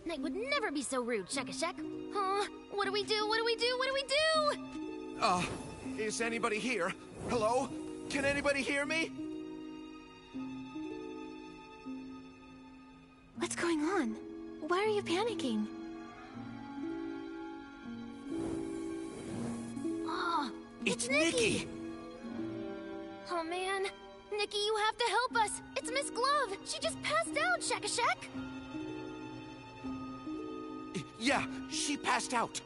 Knight would never be so rude, Check. What do we do? What do we do? What do we do? Is anybody here? Hello? Can anybody hear me? What's going on? Why are you panicking? Oh, It's Nikki! Oh man, Nikki, you have to help us. It's Miss Glove. She just passed out, Check. Yeah, she passed out.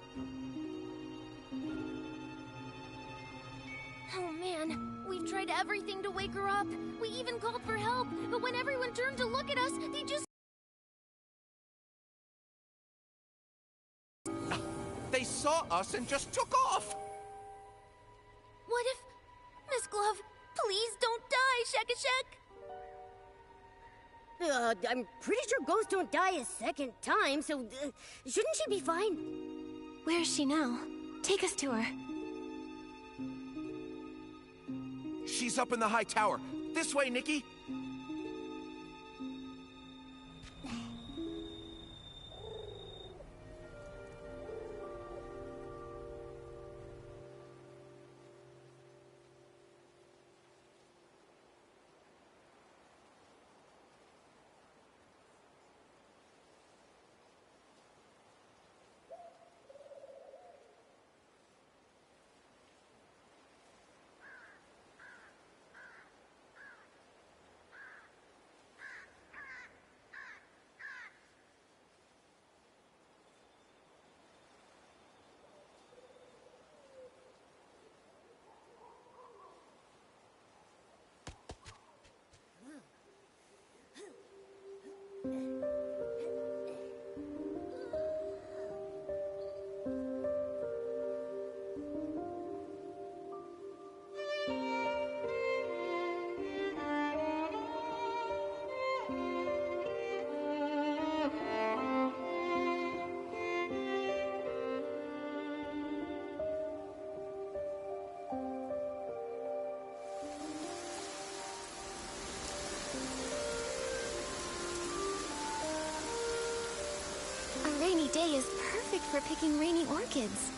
Oh man, we've tried everything to wake her up. We even called for help, but when everyone turned to look at us, they just... They saw us and just took off! What if... Miss Glove, please don't die, Check. I'm pretty sure ghosts don't die a second time, so shouldn't she be fine? Where is she now? Take us to her. She's up in the high tower. This way, Nikki! A rainy day is perfect for picking rainy orchids.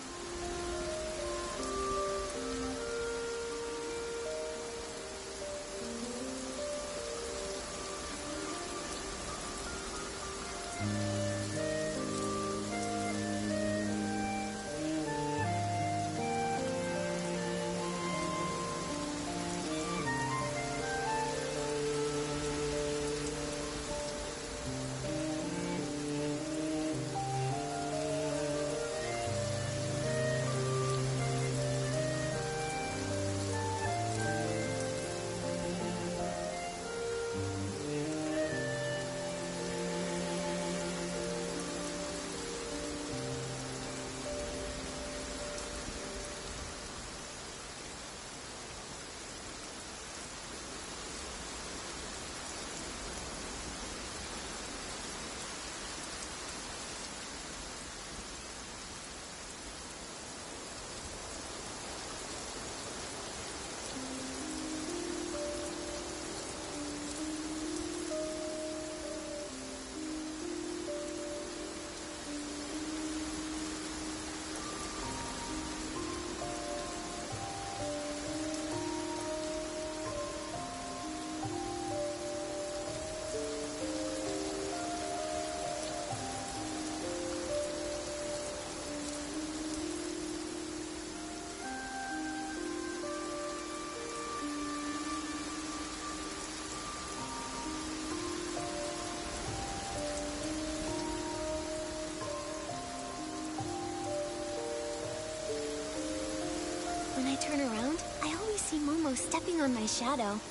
When I turn around, I always see Momo stepping on my shadow.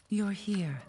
You're here.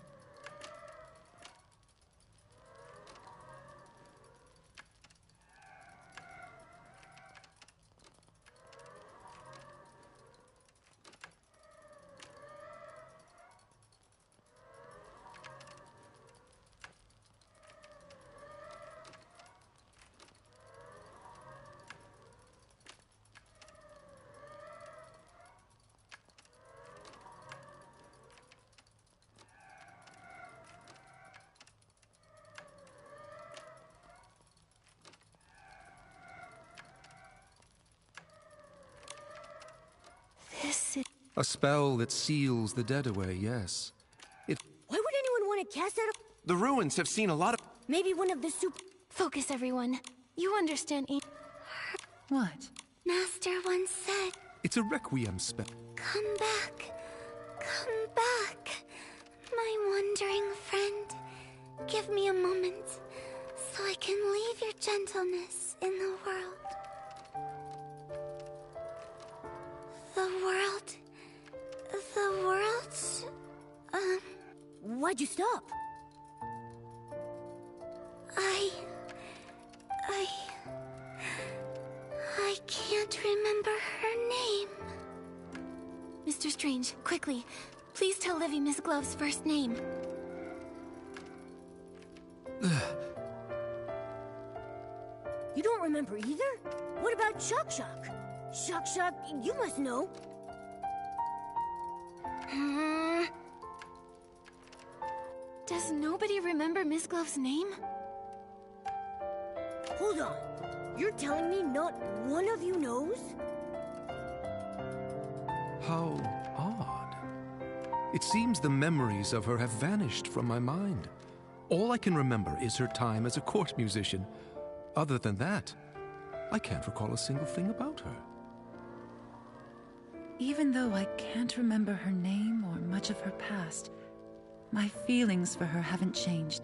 A spell that seals the dead away, yes. Why would anyone want to cast out a... The ruins have seen a lot of... Maybe one of the super... Focus, everyone. You understand. What? Master once said, It's a requiem spell. come back. Come back. My wandering friend. Give me a moment, so I can leave your gentleness in the world. The world... Why'd you stop? I can't remember her name. Mr. Strange, quickly, please tell Livy Miss Glove's first name. You don't remember either? What about Shock Shock? Shock Shock, you must know. Does nobody remember Miss Glove's name? Hold on. You're telling me not one of you knows? How odd. It seems the memories of her have vanished from my mind. All I can remember is her time as a court musician. Other than that, I can't recall a single thing about her. Even though I can't remember her name or much of her past, my feelings for her haven't changed.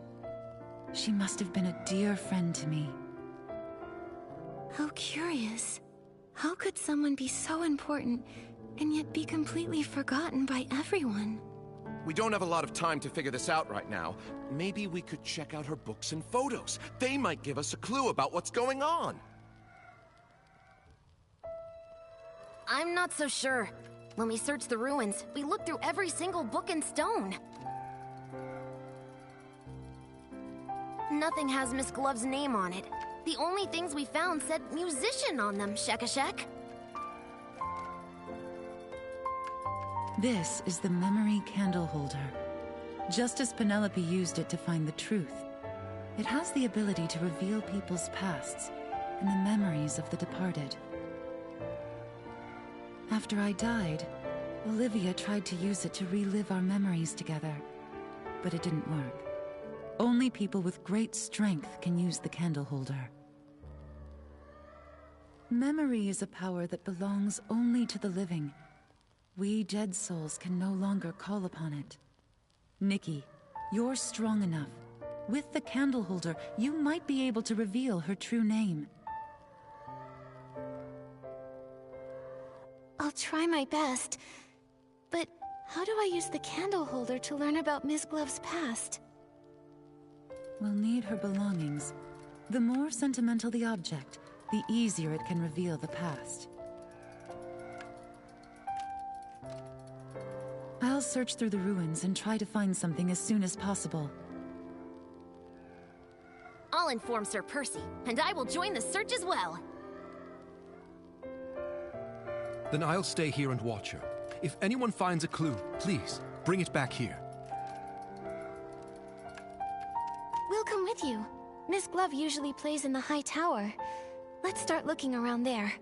She must have been a dear friend to me. How curious. How could someone be so important and yet be completely forgotten by everyone? We don't have a lot of time to figure this out right now. Maybe we could check out her books and photos. They might give us a clue about what's going on. I'm not so sure. When we searched the ruins, we looked through every single book in stone. Nothing has Miss Glove's name on it. The only things we found said musician on them, Shek. This is the memory candle holder. Just as Penelope used it to find the truth, it has the ability to reveal people's pasts and the memories of the departed. After I died, Olivia tried to use it to relive our memories together, but it didn't work. Only people with great strength can use the candle holder. Memory is a power that belongs only to the living. We dead souls can no longer call upon it. Nikki, you're strong enough. With the candle holder, you might be able to reveal her true name. I'll try my best. But how do I use the candle holder to learn about Miss Glove's past? We'll need her belongings. The more sentimental the object, the easier it can reveal the past. I'll search through the ruins and try to find something as soon as possible. I'll inform Sir Percy, and I will join the search as well. Then I'll stay here and watch her. If anyone finds a clue, please, bring it back here. We'll come with you. Miss Glove usually plays in the high tower. Let's start looking around there.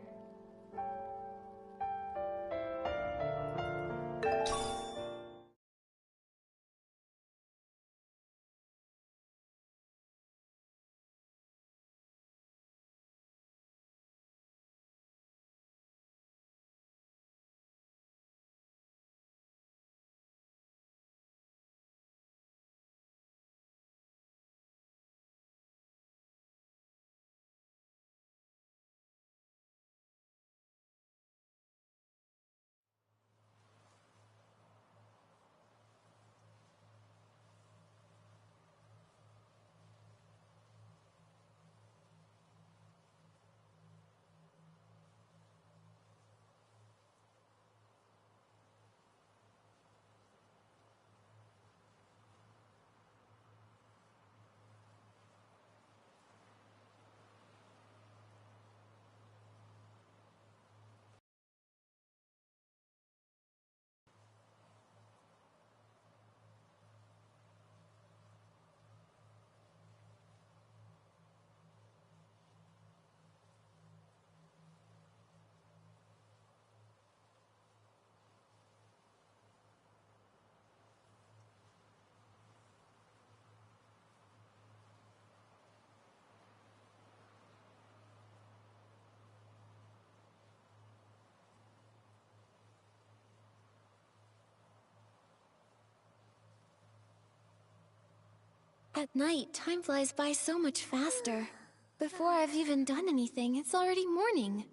At night, time flies by so much faster. Before I've even done anything, it's already morning.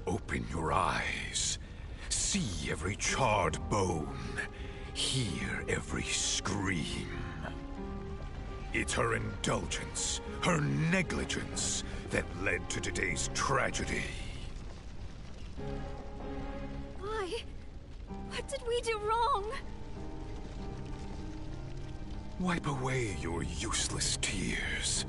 Open your eyes. See every charred bone. Hear every scream. It's her indulgence, her negligence, that led to today's tragedy. Why? What did we do wrong? Wipe away your useless tears.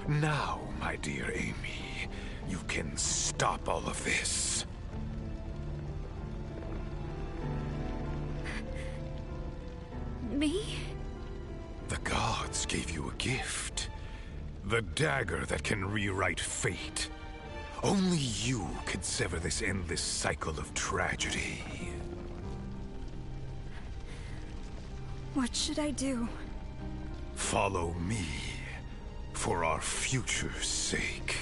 Now, my dear Amy, you can stop all of this. Me? The gods gave you a gift. The dagger that can rewrite fate. Only you can sever this endless cycle of tragedy. What should I do? Follow me, for our future's sake.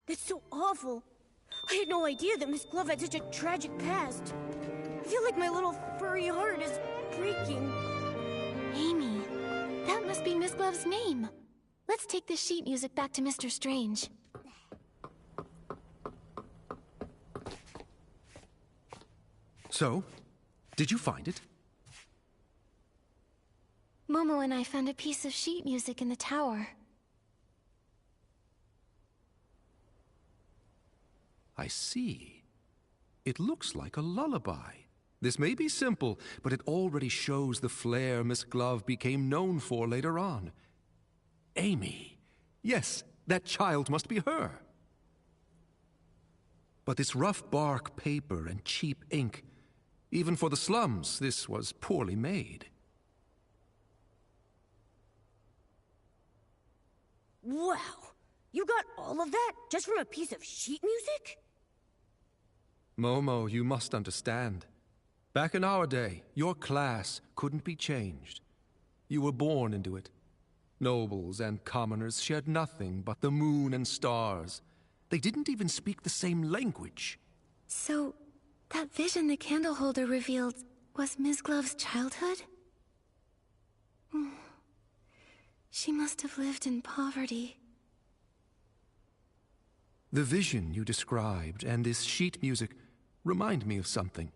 That's so awful. I had no idea that Miss Glove had such a tragic past. I feel like my little furry heart is breaking. Amy, that must be Miss Glove's name. Let's take the sheet music back to Mr. Strange. So, did you find it? Momo and I found a piece of sheet music in the tower. I see. It looks like a lullaby. This may be simple, but it already shows the flair Miss Glove became known for later on. Amy. Yes, that child must be her. But this rough bark paper and cheap ink, even for the slums, this was poorly made. Wow! You got all of that just from a piece of sheet music? Momo, you must understand. Back in our day, your class couldn't be changed. You were born into it. Nobles and commoners shared nothing but the moon and stars. They didn't even speak the same language. So, that vision the candle holder revealed was Miss Glove's childhood? She must have lived in poverty. The vision you described and this sheet music remind me of something.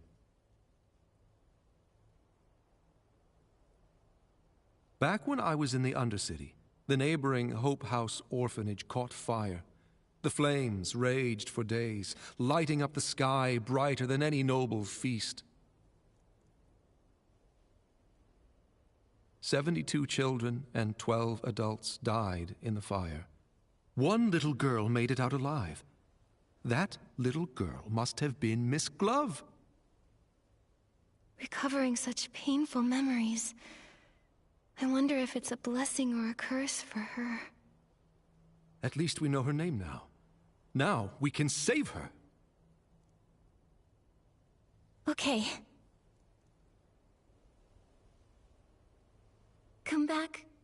Back when I was in the Undercity, the neighboring Hope House orphanage caught fire. The flames raged for days, lighting up the sky brighter than any noble feast. 72 children and 12 adults died in the fire. One little girl made it out alive. That little girl must have been Miss Glove. Recovering such painful memories. I wonder if it's a blessing or a curse for her. At least we know her name now. Now we can save her. Okay.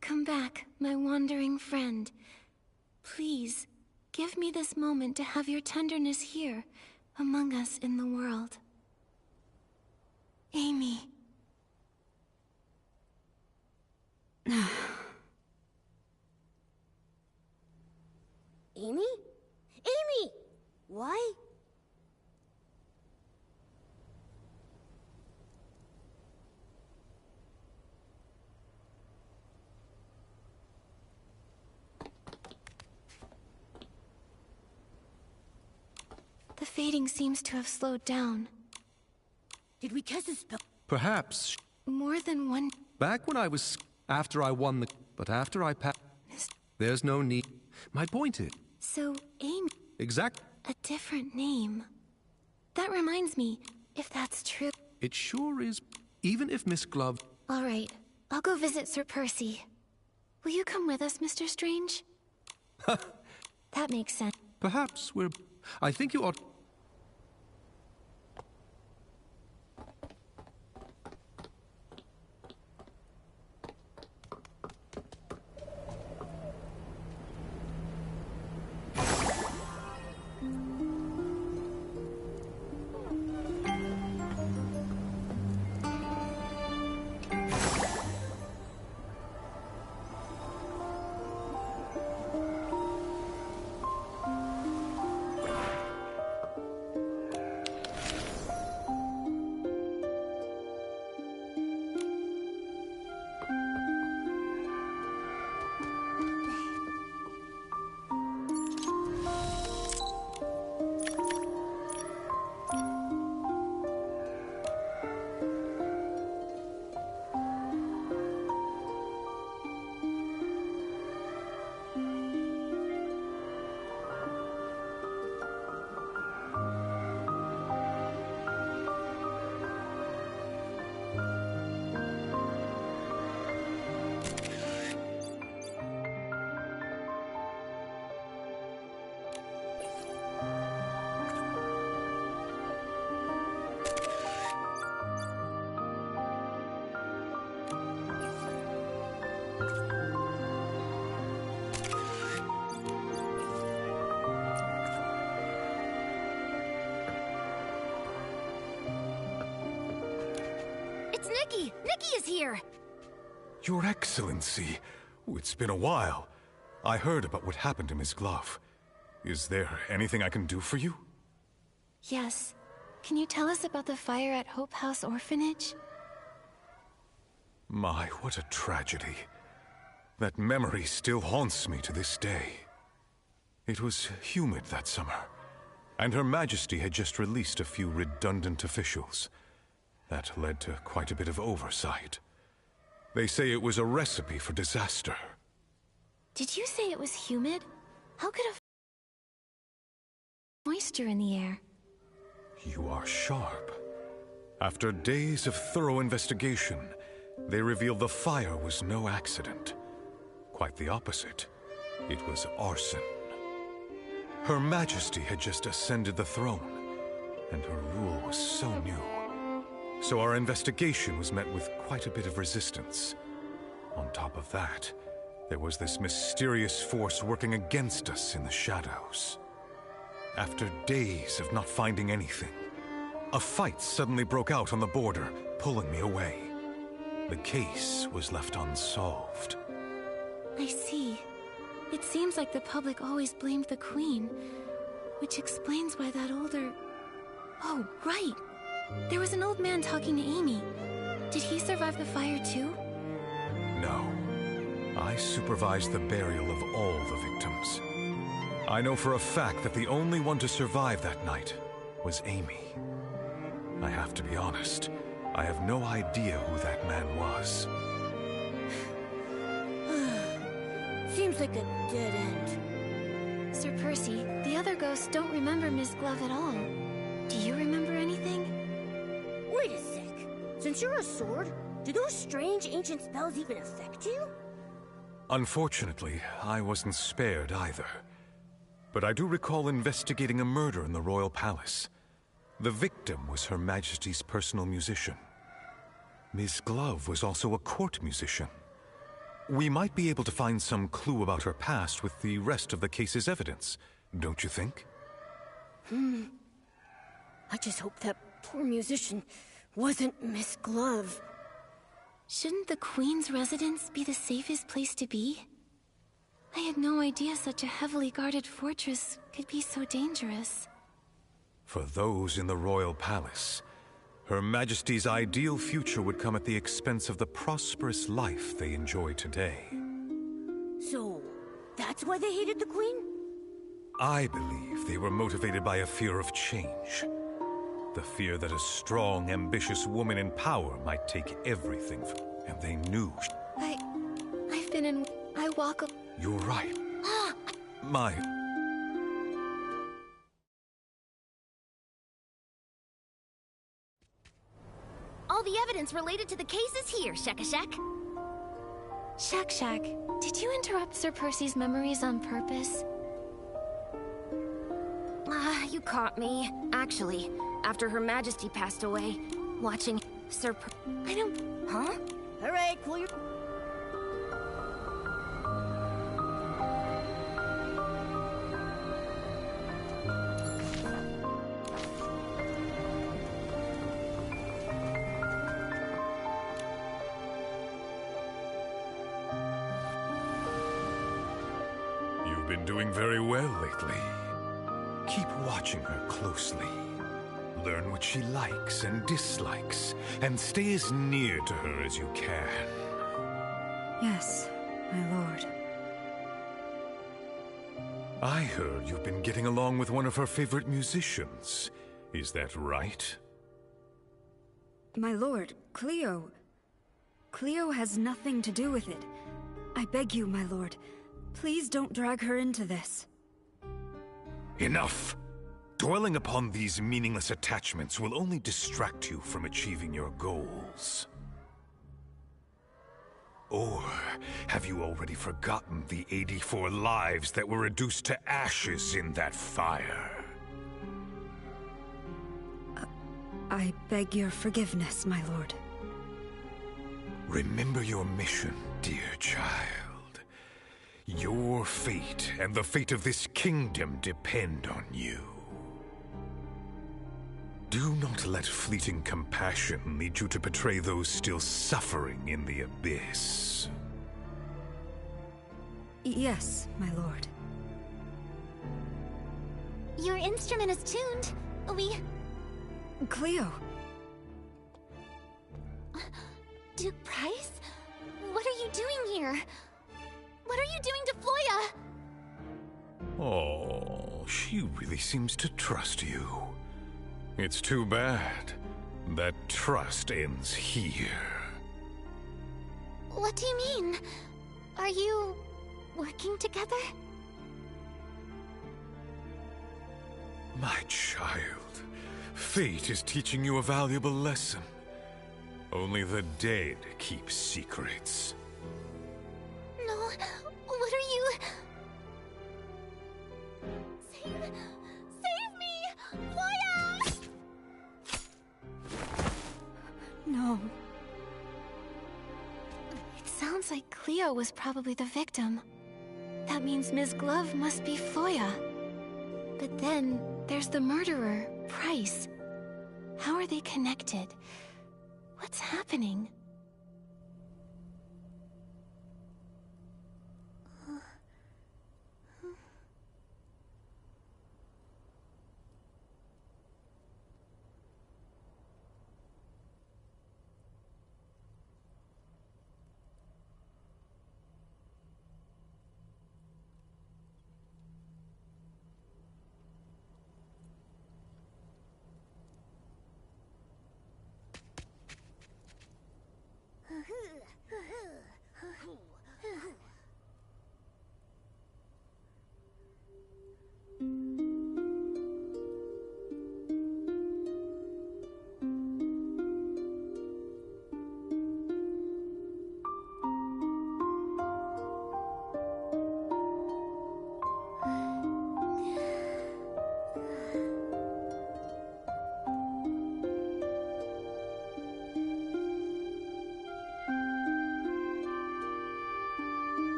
Come back, my wandering friend. Please, give me this moment to have your tenderness here, among us in the world. Amy. Amy? Amy! Why? fading seems to have slowed down. Did we cast a spell? Perhaps. More than one... Back when I was... After I won the... But after I passed... There's no need. My point is... So, Amy... Exact... A different name. That reminds me, if that's true... It sure is. Even if Miss Glove... All right, I'll go visit Sir Percy. Will you come with us, Mr. Strange? That makes sense. Perhaps we're... I think you ought... It's Nikki! Nikki is here! Your Excellency, it's been a while. I heard about what happened to Miss Glove. Is there anything I can do for you? Yes. Can you tell us about the fire at Hope House Orphanage? My, what a tragedy. That memory still haunts me to this day. It was humid that summer, and Her Majesty had just released a few redundant officials. That led to quite a bit of oversight. They say it was a recipe for disaster. Did you say it was humid? How could a moisture in the air? You are sharp. After days of thorough investigation, they revealed the fire was no accident. Quite the opposite. It was arson. Her Majesty had just ascended the throne, and her rule was so new. So our investigation was met with quite a bit of resistance. On top of that, there was this mysterious force working against us in the shadows. After days of not finding anything, a fight suddenly broke out on the border, pulling me away. The case was left unsolved. I see. It seems like the public always blamed the Queen, which explains why that older... Oh, right! There was an old man talking to Amy. Did he survive the fire too? No. I supervised the burial of all the victims. I know for a fact that the only one to survive that night was Amy. I have to be honest, I have no idea who that man was. Seems like a dead end. Sir Percy, the other ghosts don't remember Miss Glove at all. Do you remember anything? Wait a sec. Since you're a sword, do those strange ancient spells even affect you? Unfortunately, I wasn't spared either. But I do recall investigating a murder in the royal palace. The victim was Her Majesty's personal musician. Miss Glove was also a court musician. We might be able to find some clue about her past with the rest of the case's evidence, don't you think? I just hope that poor musician wasn't Miss Glove. Shouldn't the Queen's residence be the safest place to be? I had no idea such a heavily guarded fortress could be so dangerous. For those in the royal palace, Her Majesty's ideal future would come at the expense of the prosperous life they enjoy today. So, that's why they hated the Queen? I believe they were motivated by a fear of change. The fear that a strong, ambitious woman in power might take everything from... And they knew... I've been in... I walk a... You're right. My... All the evidence related to the case is here, Shek-a-Shek. Shak, did you interrupt Sir Percy's memories on purpose? You caught me. Actually, after Her Majesty passed away, watching I don't... Huh? Hooray, clear. You've been doing very well lately. Keep watching her closely. Learn what she likes and dislikes, and stay as near to her as you can. Yes, my lord. I heard you've been getting along with one of her favorite musicians. Is that right? My lord, Cleo. Cleo has nothing to do with it. I beg you, my lord, please don't drag her into this. Enough! Dwelling upon these meaningless attachments will only distract you from achieving your goals. Or have you already forgotten the 84 lives that were reduced to ashes in that fire? I beg your forgiveness, my lord. Remember your mission, dear child. Your fate and the fate of this kingdom depend on you. Do not let fleeting compassion lead you to betray those still suffering in the abyss. Yes, my lord. Your instrument is tuned. Cleo! Duke Price? What are you doing here? What are you doing to Floya? Oh, she really seems to trust you. It's too bad that trust ends here. What do you mean? Are you working together? My child, fate is teaching you a valuable lesson. Only the dead keep secrets. No, what are you... Save me! Floya! No. It sounds like Cleo was probably the victim. That means Ms. Glove must be Floya. But then, there's the murderer, Price. How are they connected? What's happening?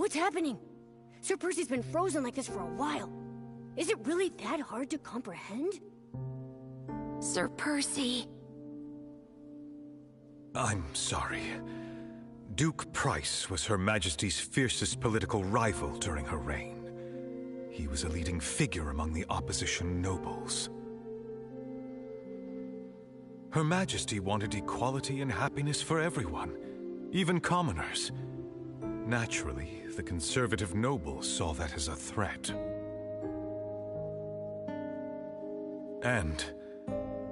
What's happening? Sir Percy's been frozen like this for a while. Is it really that hard to comprehend? Sir Percy. I'm sorry. Duke Price was Her Majesty's fiercest political rival during her reign. He was a leading figure among the opposition nobles. Her Majesty wanted equality and happiness for everyone, even commoners. Naturally, the conservative nobles saw that as a threat. And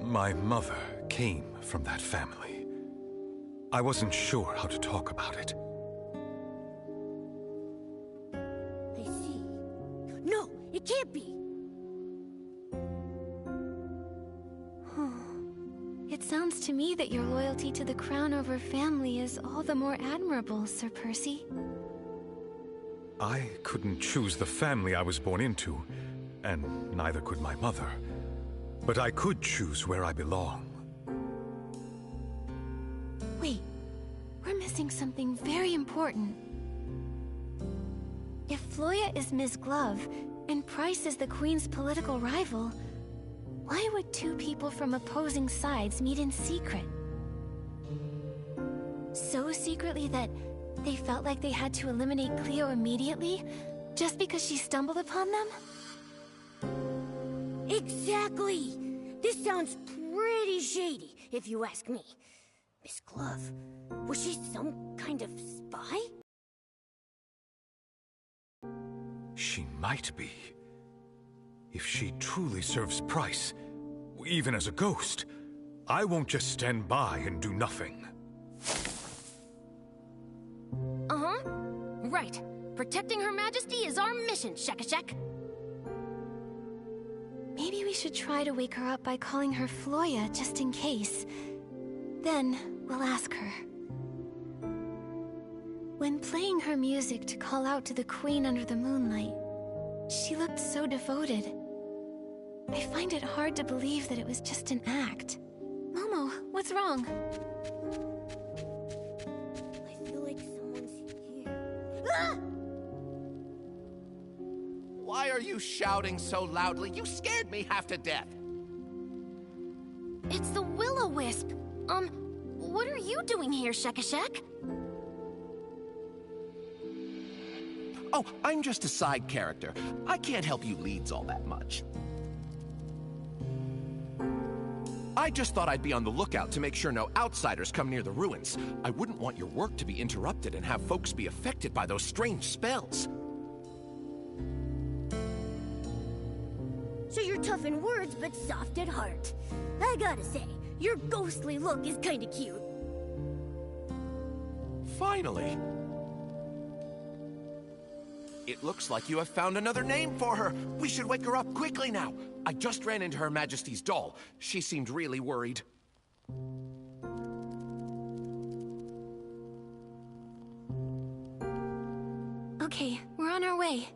my mother came from that family. I wasn't sure how to talk about it. I see. No, it can't be! It sounds to me that your loyalty to the crown over family is all the more admirable, Sir Percy. I couldn't choose the family I was born into, and neither could my mother. But I could choose where I belong. Wait, we're missing something very important. If Floya is Ms. Glove, and Price is the Queen's political rival, why would two people from opposing sides meet in secret? So secretly that they felt like they had to eliminate Cleo immediately, just because she stumbled upon them? Exactly! This sounds pretty shady, if you ask me. Miss Glove, was she some kind of spy? She might be. If she truly serves Price, even as a ghost, I won't just stand by and do nothing. Uh-huh. Right. Protecting Her Majesty is our mission, Shekashek. Maybe we should try to wake her up by calling her Floya, just in case. Then, we'll ask her. When playing her music to call out to the Queen under the moonlight, she looked so devoted. I find it hard to believe that it was just an act. Momo, what's wrong? I feel like someone's here. Ah! Why are you shouting so loudly? You scared me half to death. It's the Will-O-Wisp. What are you doing here, Shekashek? Oh, I'm just a side character. I can't help you leads all that much. I just thought I'd be on the lookout to make sure no outsiders come near the ruins. I wouldn't want your work to be interrupted and have folks be affected by those strange spells. So you're tough in words, but soft at heart. I gotta say, your ghostly look is kinda cute. Finally. It looks like you have found another name for her. We should wake her up quickly now. I just ran into Her Majesty's doll. She seemed really worried. Okay, we're on our way.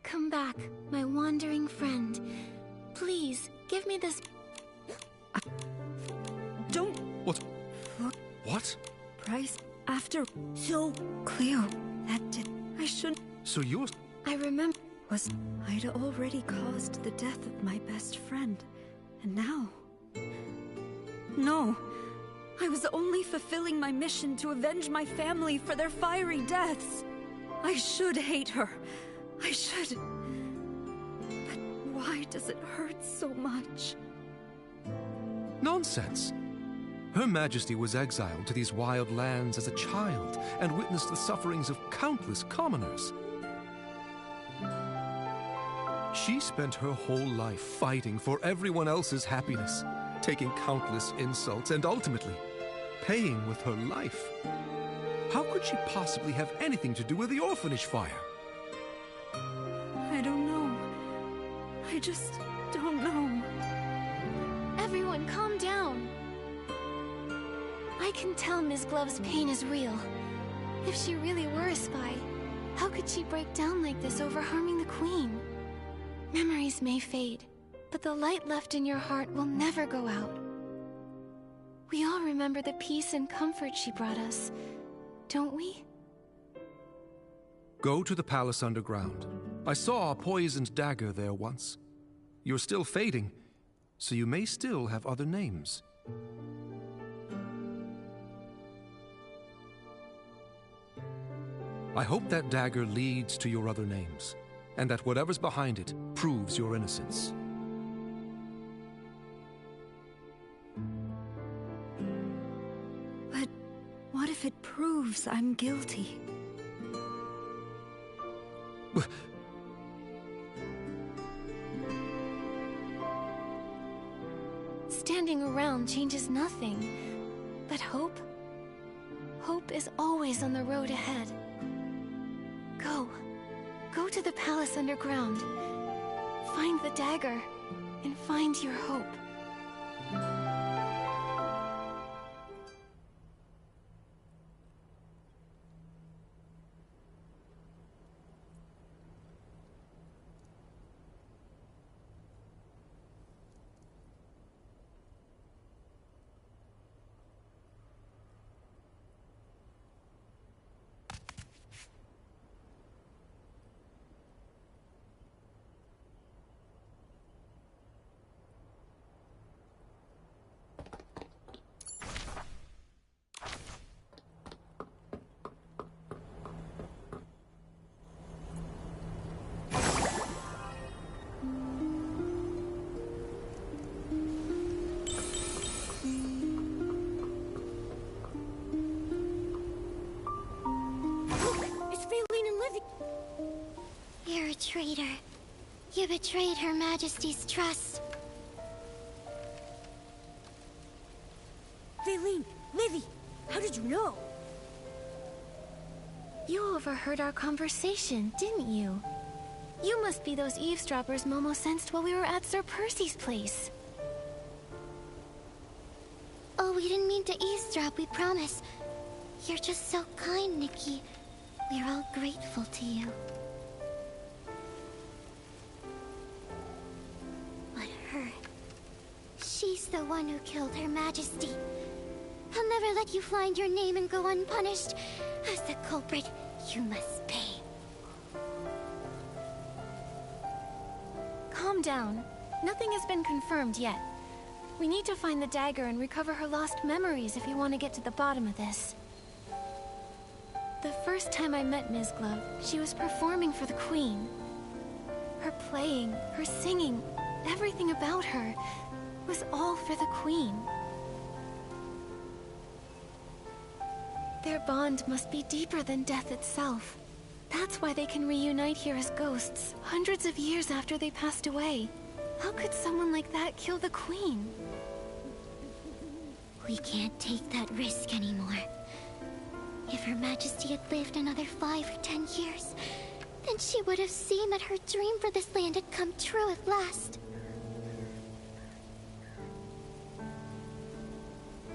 Come back, my wandering friend. Please, give me this... Don't... What? Look. What? Price, after... So... Cleo, that did... I shouldn't... So you're... I remember... I'd already caused the death of my best friend. And now... No. I was only fulfilling my mission to avenge my family for their fiery deaths. I should hate her. I should... But why does it hurt so much? Nonsense! Her Majesty was exiled to these wild lands as a child and witnessed the sufferings of countless commoners. She spent her whole life fighting for everyone else's happiness, taking countless insults and ultimately paying with her life. How could she possibly have anything to do with the orphanage fire? I don't know. I just don't know. Everyone, calm down. I can tell Ms. Glove's pain is real. If she really were a spy, how could she break down like this over harming the Queen? Memories may fade, but the light left in your heart will never go out. We all remember the peace and comfort she brought us, don't we? Go to the palace underground. I saw a poisoned dagger there once. You're still fading, so you may still have other names. I hope that dagger leads to your other names, and that whatever's behind it proves your innocence. But what if it proves I'm guilty? Standing around changes nothing. But hope? Hope is always on the road ahead. Go. Go to the palace underground. Find the dagger, and find your hope. You're a traitor. You betrayed Her Majesty's trust. Valine, Livy, how did you know? You overheard our conversation, didn't you? You must be those eavesdroppers Momo sensed while we were at Sir Percy's place. Oh, we didn't mean to eavesdrop, we promise. You're just so kind, Nikki. We're all grateful to you. But her... she's the one who killed Her Majesty. I'll never let you find your name and go unpunished. As the culprit, you must pay. Calm down. Nothing has been confirmed yet. We need to find the dagger and recover her lost memories if we want to get to the bottom of this. The first time I met Ms. Glove, she was performing for the Queen. Her playing, her singing, everything about her was all for the Queen. Their bond must be deeper than death itself. That's why they can reunite here as ghosts, hundreds of years after they passed away. How could someone like that kill the Queen? We can't take that risk anymore. If Her Majesty had lived another 5 or 10 years, then she would have seen that her dream for this land had come true at last.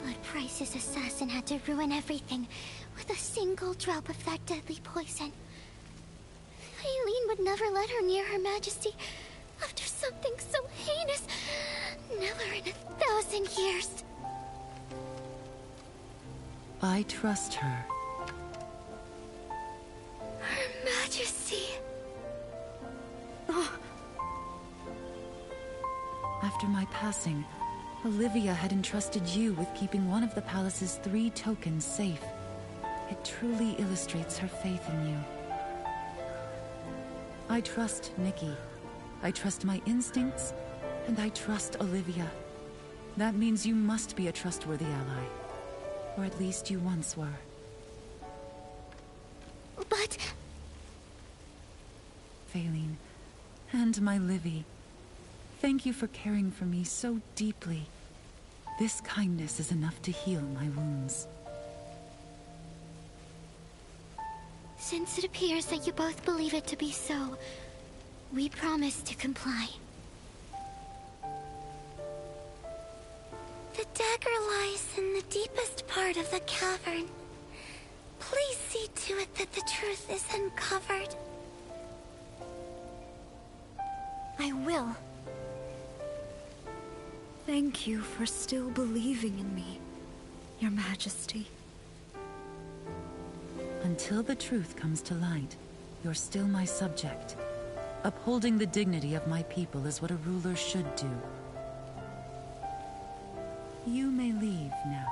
But Price's assassin had to ruin everything with a single drop of that deadly poison. Eileen would never let her near Her Majesty after something so heinous. Never in 1,000 years. I trust her. Her Majesty. After my passing, Olivia had entrusted you with keeping one of the palace's 3 tokens safe. It truly illustrates her faith in you. I trust Nikki. I trust my instincts, and I trust Olivia. That means you must be a trustworthy ally. Or at least you once were. But... Faylene, and my Livy, thank you for caring for me so deeply. This kindness is enough to heal my wounds. Since it appears that you both believe it to be so, we promise to comply. The dagger lies in the deepest part of the cavern. Please see to it that the truth is uncovered. I will. Thank you for still believing in me, Your Majesty. Until the truth comes to light, you're still my subject. Upholding the dignity of my people is what a ruler should do. You may leave now.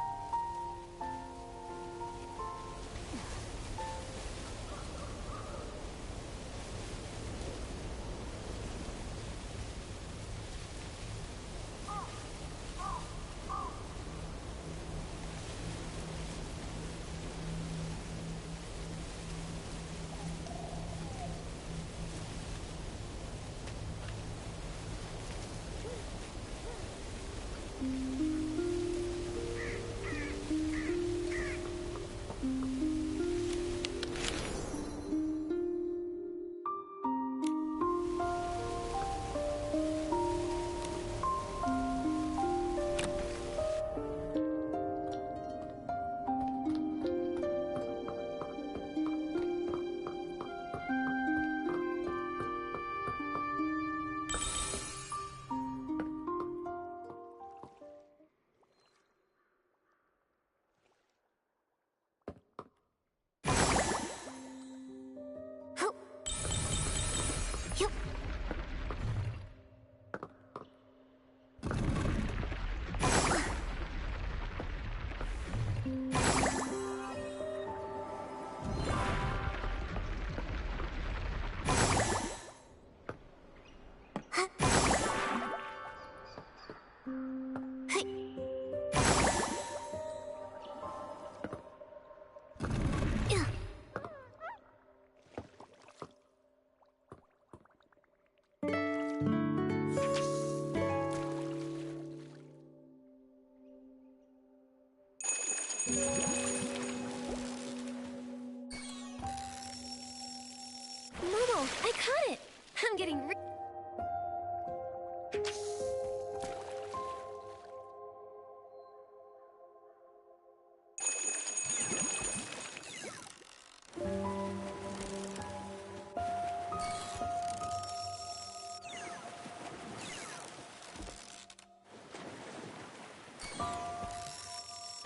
Momo, I caught it! I'm getting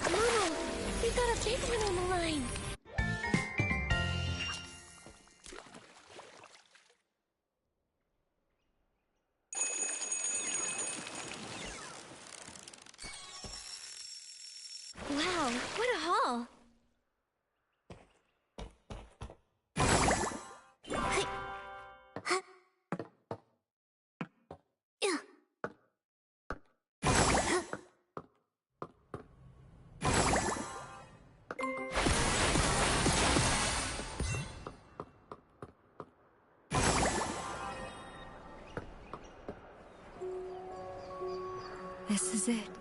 Momo, we got a big one on the line! Wow, what a haul! This is it.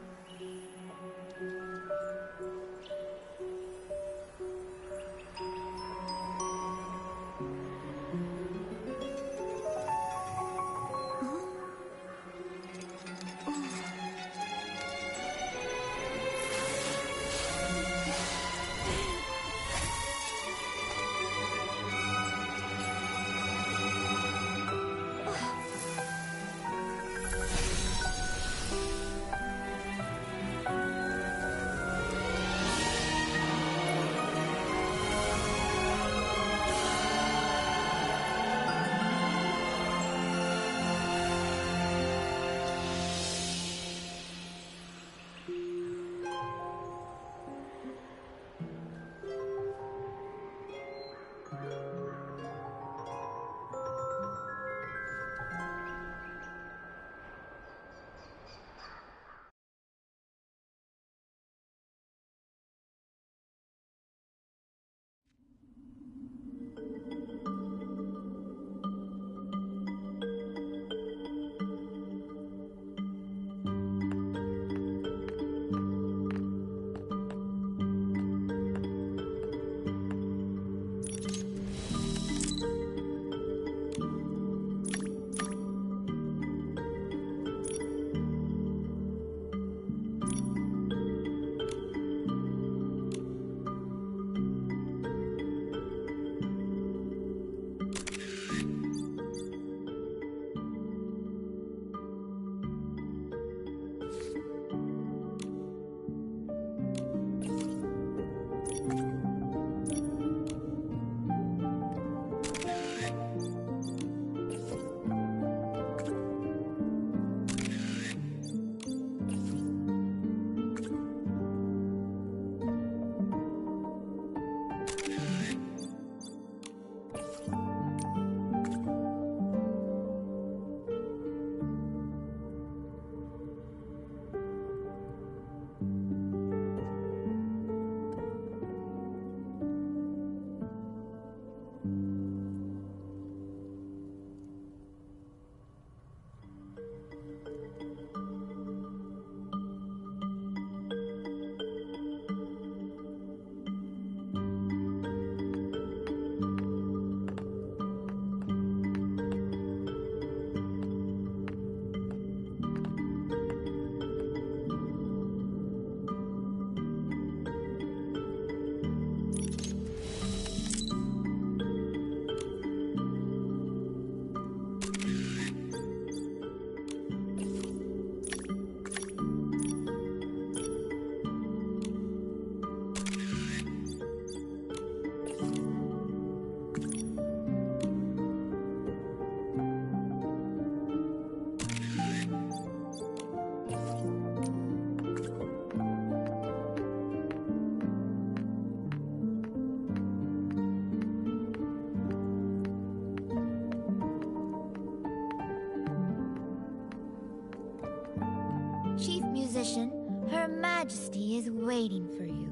Chief Musician, Her Majesty is waiting for you.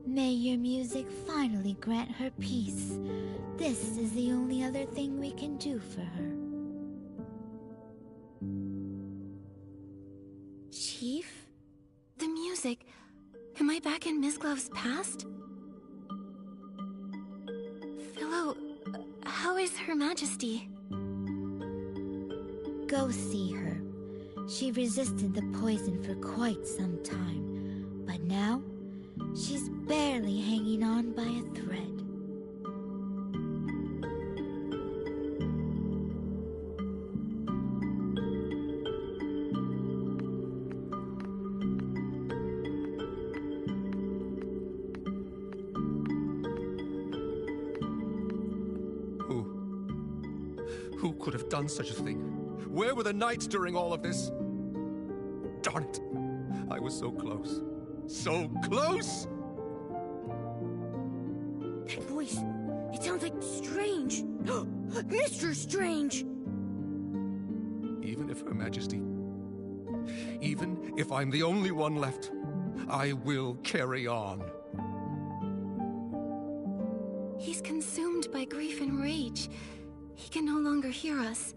May your music finally grant her peace. This is the only other thing we can do for her. Chief? The music. Am I back in Miss Glove's past? Philo, how is Her Majesty? Go see her. She resisted the poison for quite some time, but now she's barely hanging on by a thread. Who could have done such a thing? Where were the knights during all of this? Darn it! I was so close. So close! That voice, it sounds like Strange. Mr. Strange! Even if Her Majesty... Even if I'm the only one left, I will carry on. He's consumed by grief and rage. He can no longer hear us.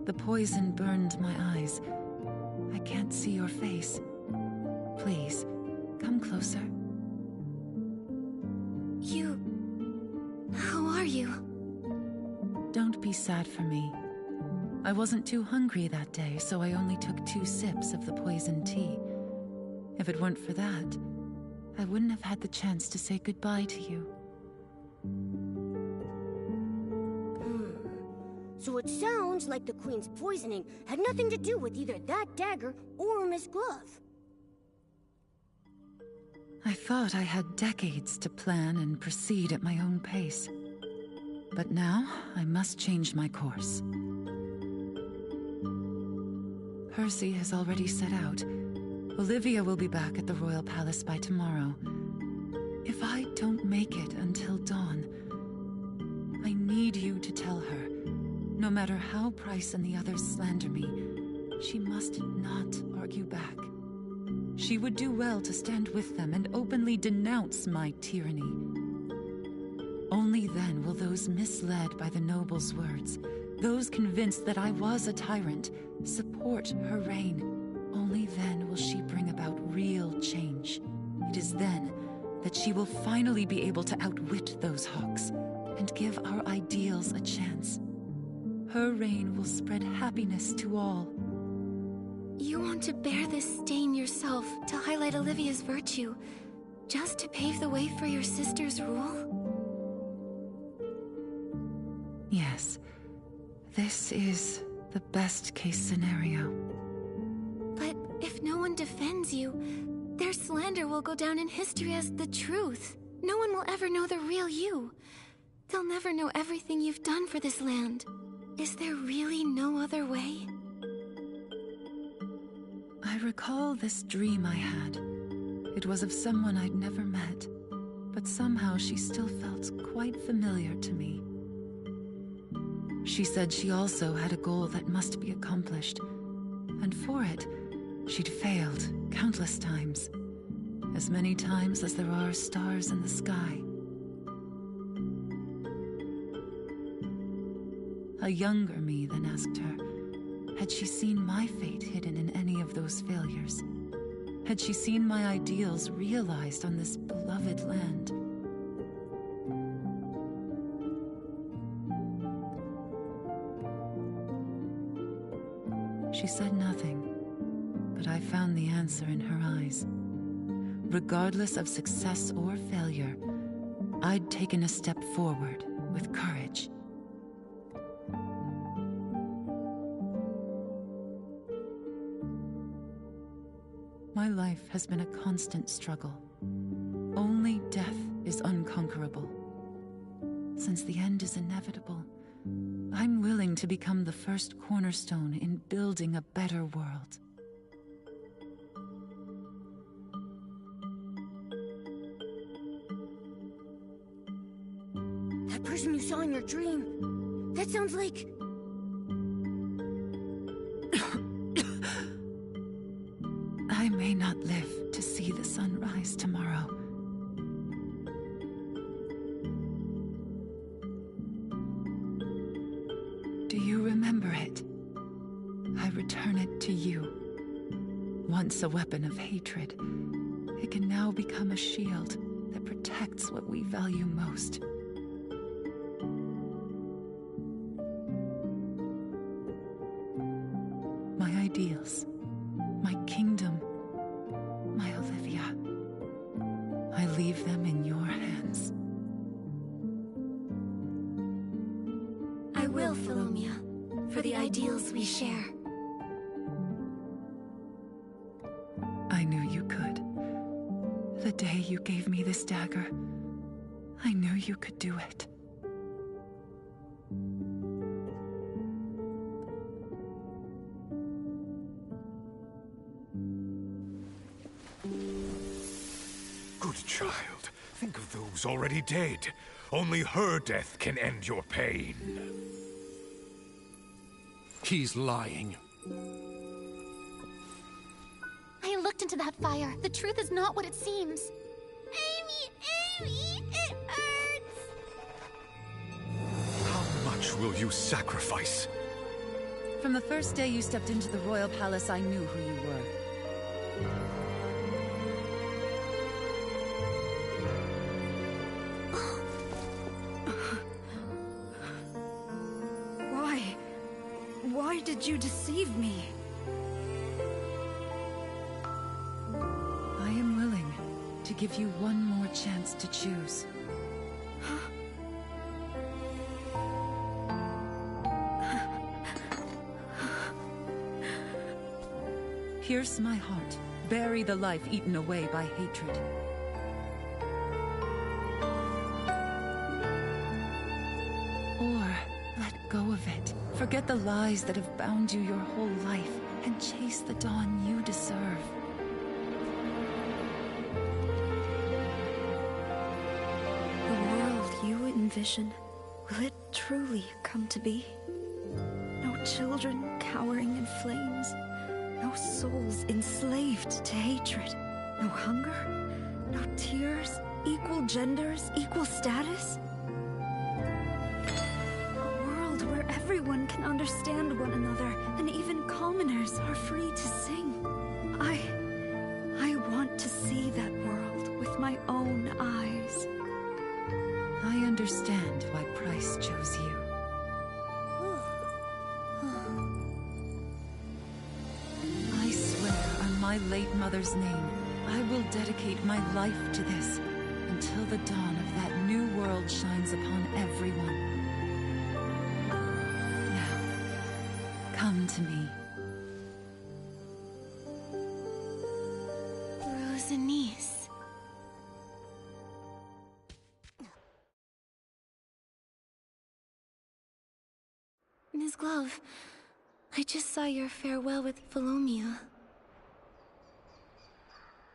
The poison burned my eyes. I can't see your face. Please, come closer. How are you? Don't be sad for me. I wasn't too hungry that day, so I only took 2 sips of the poison tea. If it weren't for that, I wouldn't have had the chance to say goodbye to you. So it sounds like the Queen's poisoning had nothing to do with either that dagger or Miss Glove. I thought I had decades to plan and proceed at my own pace. But now, I must change my course. Percy has already set out. Olivia will be back at the Royal Palace by tomorrow. If I don't make it until dawn, I need you to tell her, no matter how Price and the others slander me, she must not argue back. She would do well to stand with them and openly denounce my tyranny. Only then will those misled by the noble's words, those convinced that I was a tyrant, support her reign. Only then will she bring about real change. It is then that she will finally be able to outwit those hawks and give our ideals a chance. Her reign will spread happiness to all. You want to bear this stain yourself to highlight Olivia's virtue, just to pave the way for your sister's rule? Yes, this is the best-case scenario. But if no one defends you, their slander will go down in history as the truth. No one will ever know the real you. They'll never know everything you've done for this land. Is there really no other way? I recall this dream I had. It was of someone I'd never met, but somehow she still felt quite familiar to me. She said she also had a goal that must be accomplished, and for it, she'd failed countless times. As many times as there are stars in the sky. A younger me then asked her, had she seen my fate hidden in any of those failures? Had she seen my ideals realized on this beloved land? She said nothing, but I found the answer in her eyes. Regardless of success or failure, I'd taken a step forward with courage. My life has been a constant struggle. Only death is unconquerable. Since the end is inevitable, I'm willing to become the first cornerstone in building a better world. That person you saw in your dream, that sounds like... I may not live to see the sun rise tomorrow. Do you remember it? I return it to you. Once a weapon of hatred, it can now become a shield that protects what we value most. My ideals, my kingdom, my Olivia. I leave them in your hands. I will, Philomia, for the ideals we share. I knew you could. The day you gave me this dagger, I knew you could do it. Good child, think of those already dead. Only her death can end your pain. He's lying. I looked into that fire. The truth is not what it seems. Amy, it hurts! How much will you sacrifice? From the first day you stepped into the royal palace, I knew who you were. Why did you deceive me? I am willing to give you one more chance to choose. Pierce my heart. Bury the life eaten away by hatred. Or let go of it. Forget the lies that have bound you your whole life and chase the dawn you deserve. The world you envision, will it truly come to be? No children cowering in flames. No souls enslaved to hatred. No hunger. No tears. Equal genders. Equal status. A world where everyone can understand one another, and even commoners are free to sing. I want to see that world with my own eyes. I understand why Price chose you. I swear on my late mother's name, I will dedicate my life to this until the dawn of that new world shines upon everyone. Now, come to me. Rosanice. Ms. Glove, I just saw your farewell with Philomia.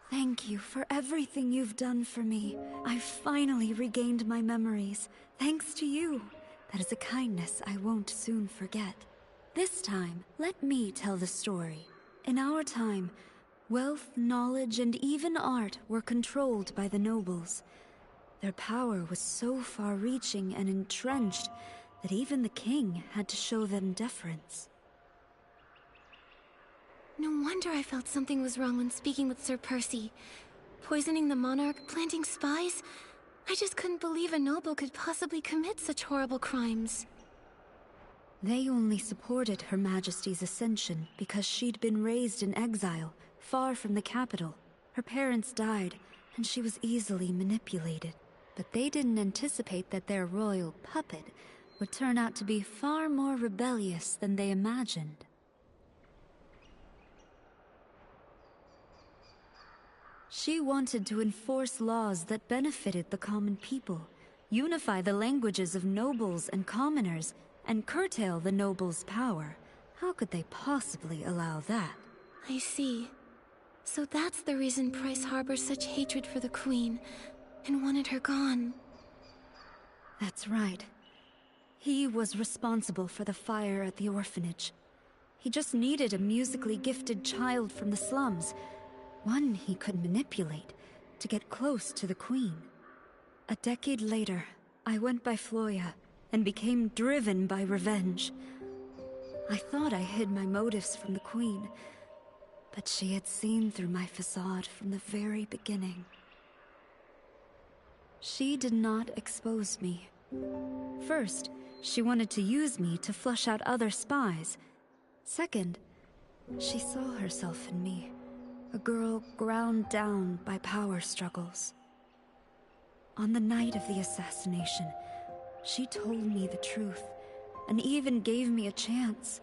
Thank you for everything you've done for me. I've finally regained my memories, thanks to you. That is a kindness I won't soon forget. This time, let me tell the story. In our time, wealth, knowledge, and even art were controlled by the nobles. Their power was so far-reaching and entrenched that even the king had to show them deference. No wonder I felt something was wrong when speaking with Sir Percy. Poisoning the monarch, planting spies? I just couldn't believe a noble could possibly commit such horrible crimes. They only supported Her Majesty's ascension because she'd been raised in exile, far from the capital. Her parents died, and she was easily manipulated. But they didn't anticipate that their royal puppet would turn out to be far more rebellious than they imagined. She wanted to enforce laws that benefited the common people, unify the languages of nobles and commoners, and curtail the nobles' power. How could they possibly allow that? I see. So that's the reason Price harbors such hatred for the Queen, and wanted her gone. That's right. He was responsible for the fire at the orphanage. He just needed a musically gifted child from the slums, one he could manipulate to get close to the Queen. A decade later, I went by Floya and became driven by revenge. I thought I hid my motives from the Queen, but she had seen through my facade from the very beginning. She did not expose me. First, she wanted to use me to flush out other spies. Second, she saw herself in me, a girl ground down by power struggles. On the night of the assassination, she told me the truth, and even gave me a chance.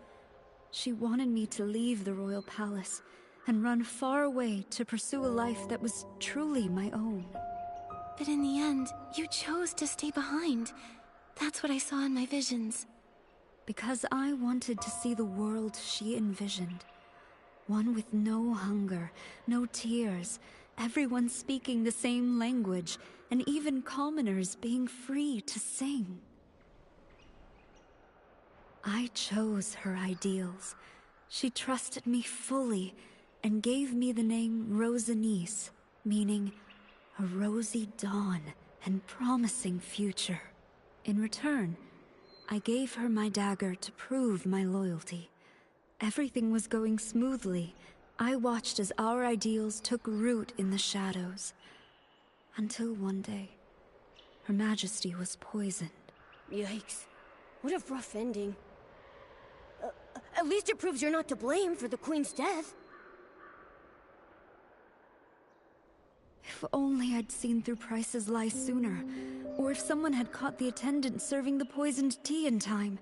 She wanted me to leave the royal palace and run far away to pursue a life that was truly my own. But in the end, you chose to stay behind. That's what I saw in my visions. Because I wanted to see the world she envisioned. One with no hunger, no tears, everyone speaking the same language, and even commoners being free to sing. I chose her ideals. She trusted me fully and gave me the name Rosanice, meaning a rosy dawn and promising future. In return, I gave her my dagger to prove my loyalty, Everything was going smoothly. I watched as our ideals took root in the shadows. Until one day, Her Majesty was poisoned. Yikes. What a rough ending. At least it proves you're not to blame for the Queen's death. If only I'd seen through Price's lie sooner, or if someone had caught the attendant serving the poisoned tea in time.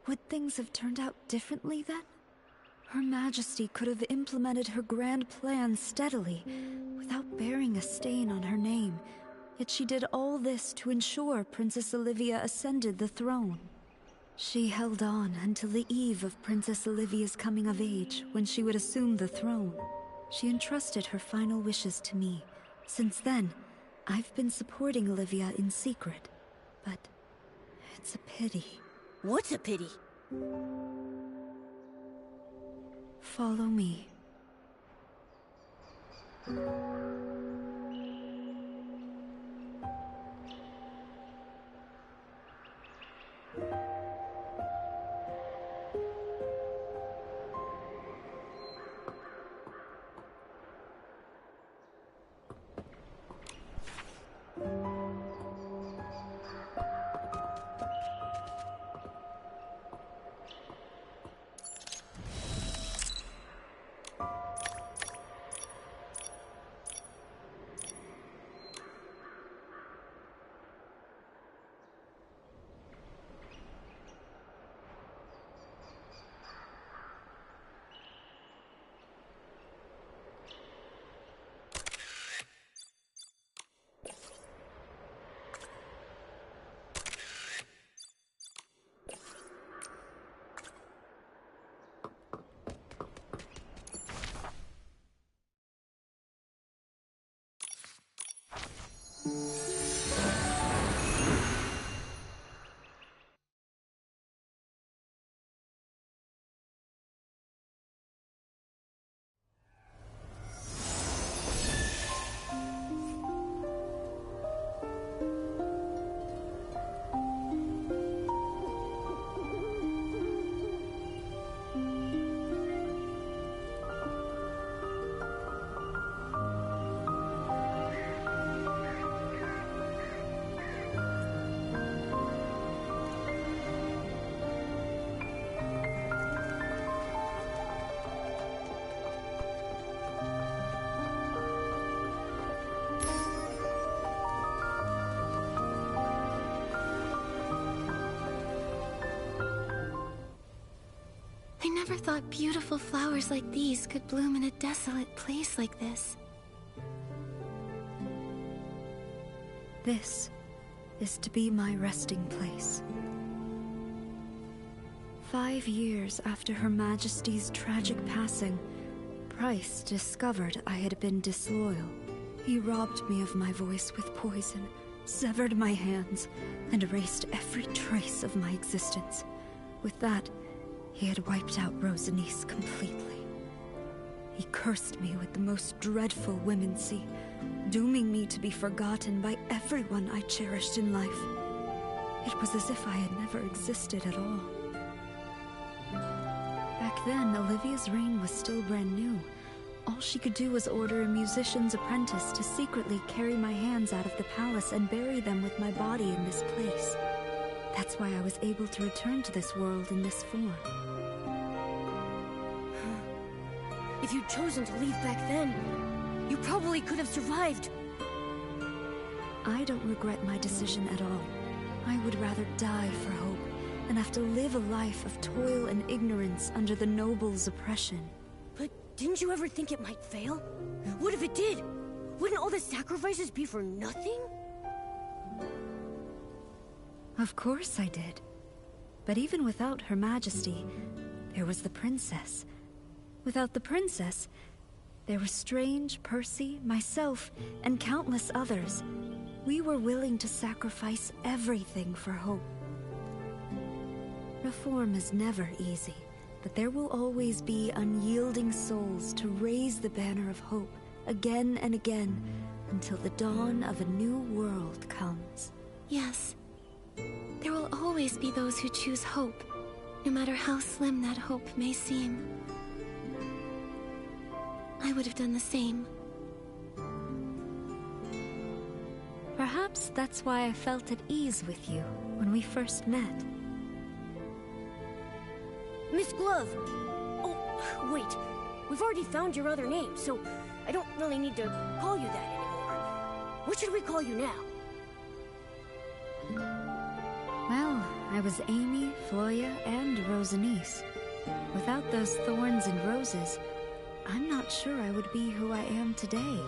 Would things have turned out differently then? Her Majesty could have implemented her grand plan steadily, without bearing a stain on her name. Yet she did all this to ensure Princess Olivia ascended the throne. She held on until the eve of Princess Olivia's coming of age, when she would assume the throne. She entrusted her final wishes to me. Since then, I've been supporting Olivia in secret. But it's a pity. What's a pity? Follow me. I never thought beautiful flowers like these could bloom in a desolate place like this. This is to be my resting place. 5 years after Her Majesty's tragic passing, Price discovered I had been disloyal. He robbed me of my voice with poison, severed my hands, and erased every trace of my existence. With that, he had wiped out Rosanice completely. He cursed me with the most dreadful womancy, dooming me to be forgotten by everyone I cherished in life. It was as if I had never existed at all. Back then, Olivia's reign was still brand new. All she could do was order a musician's apprentice to secretly carry my hands out of the palace and bury them with my body in this place. That's why I was able to return to this world in this form. If you'd chosen to leave back then, you probably could have survived. I don't regret my decision at all. I would rather die for hope than have to live a life of toil and ignorance under the nobles' oppression. But didn't you ever think it might fail? What if it did? Wouldn't all the sacrifices be for nothing? Of course I did. But even without Her Majesty, there was the princess. Without the princess, there were Strange, Percy, myself, and countless others. We were willing to sacrifice everything for hope. Reform is never easy, but there will always be unyielding souls to raise the banner of hope again and again until the dawn of a new world comes. Yes. There will always be those who choose hope. No matter how slim that hope may seem, I would have done the same. Perhaps that's why I felt at ease with you when we first met. Miss Glove! Oh, wait. We've already found your other name, so I don't really need to call you that anymore. What should we call you now? Well, I was Amy, Floya, and Rosanice. Without those thorns and roses, I'm not sure I would be who I am today.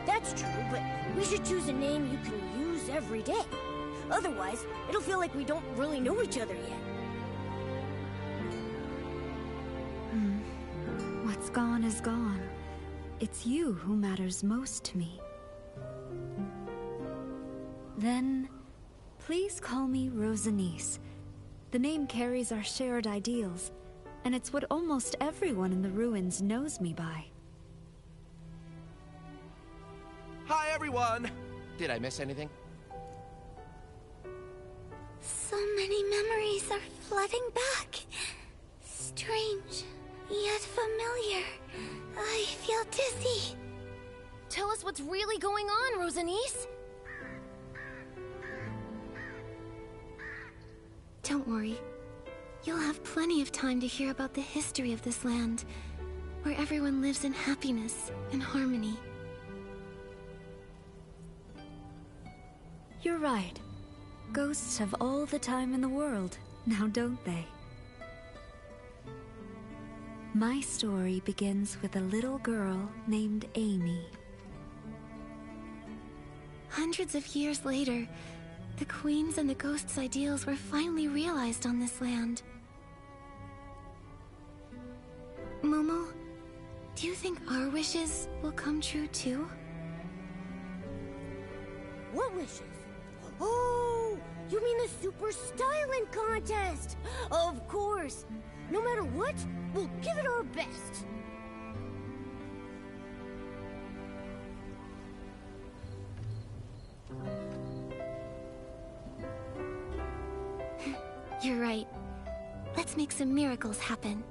That's true, but we should choose a name you can use every day. Otherwise, it'll feel like we don't really know each other yet. What's gone is gone. It's you who matters most to me. Then, please call me Rosanice. The name carries our shared ideals, and it's what almost everyone in the ruins knows me by. Hi, everyone! Did I miss anything? So many memories are flooding back. Strange, yet familiar. I feel dizzy. Tell us what's really going on, Rosanice. Don't worry. You'll have plenty of time to hear about the history of this land, where everyone lives in happiness and harmony. You're right. Ghosts have all the time in the world, now don't they? My story begins with a little girl named Amy. Hundreds of years later, the Queen's and the Ghost's ideals were finally realized on this land. Momo, do you think our wishes will come true too? What wishes? Oh, you mean the Super Styling Contest? Of course. No matter what, we'll give it our best. You're right. Let's make some miracles happen.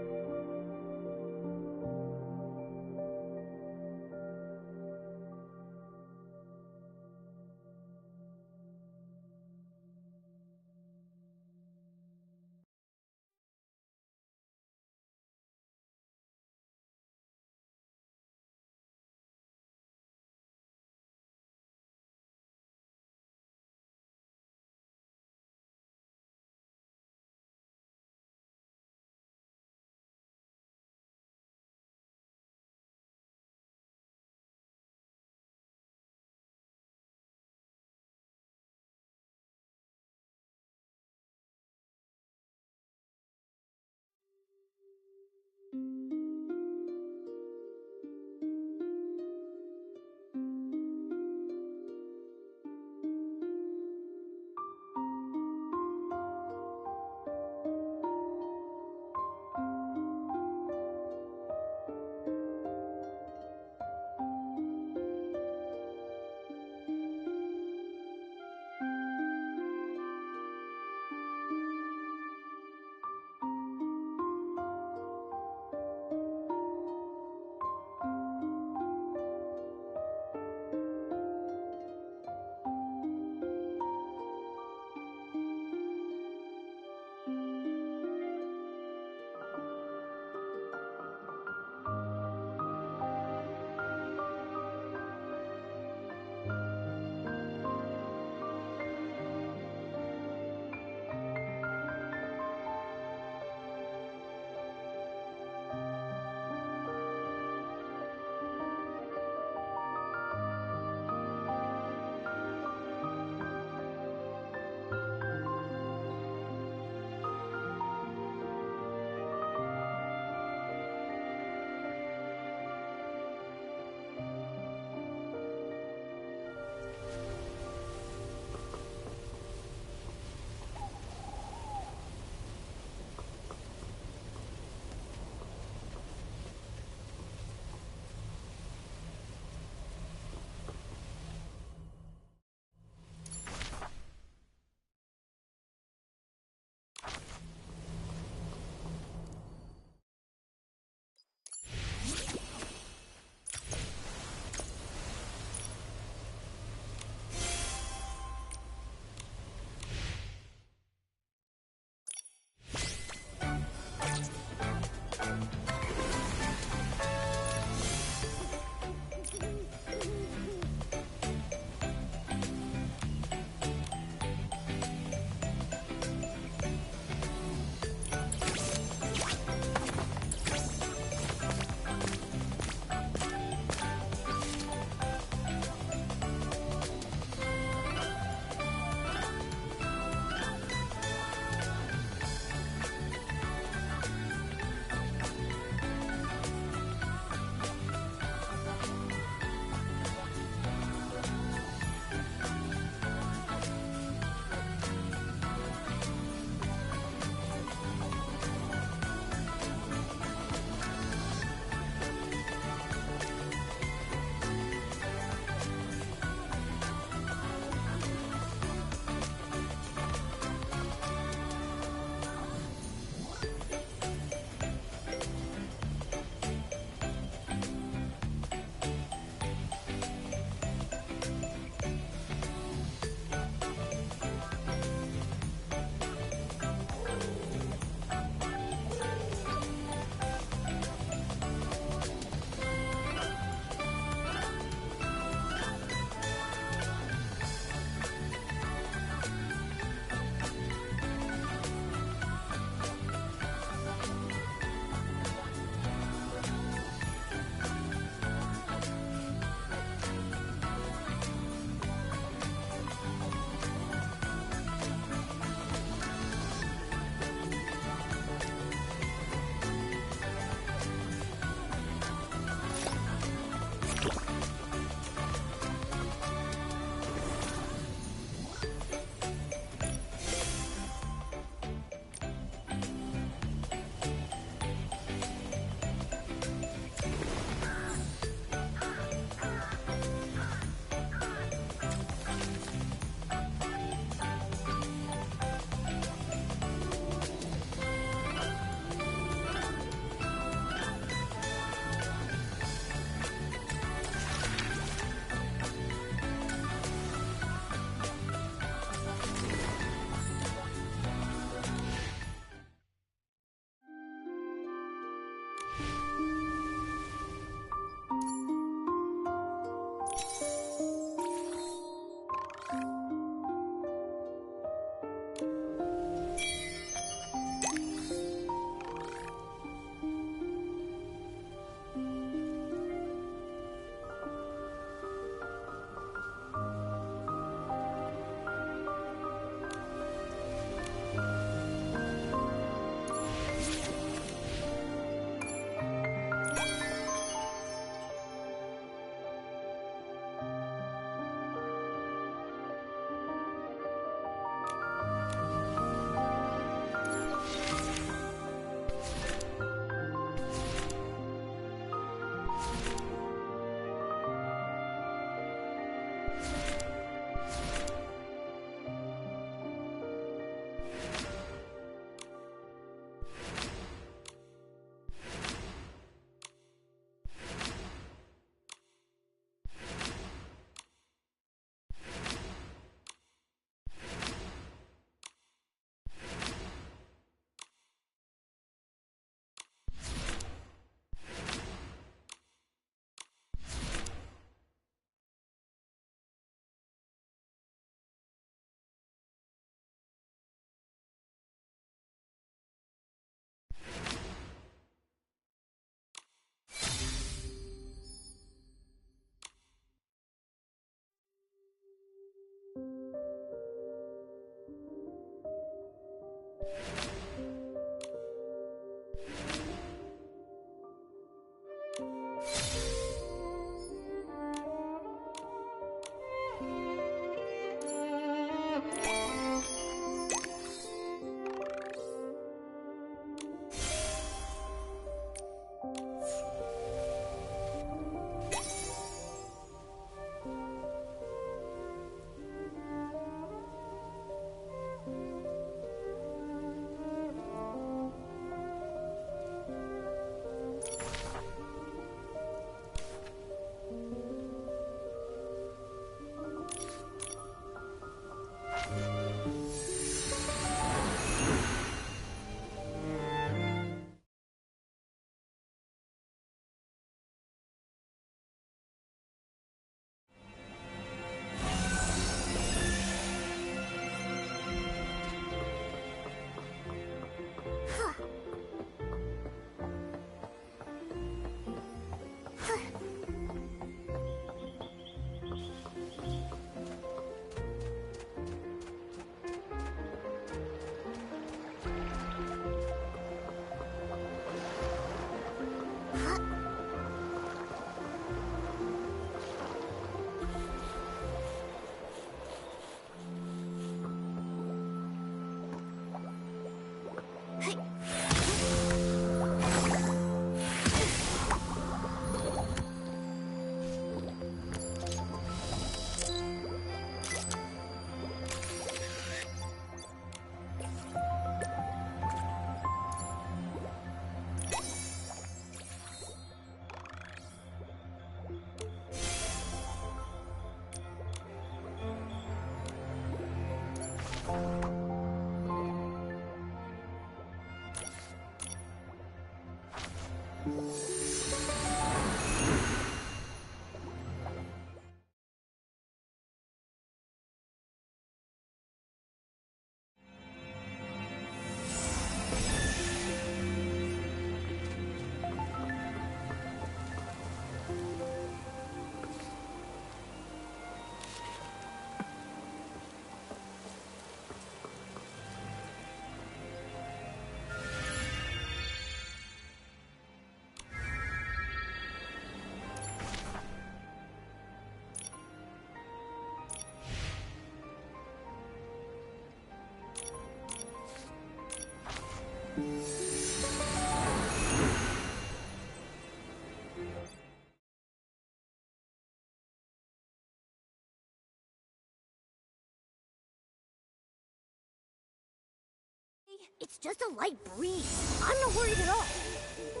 It's just a light breeze. I'm not worried at all.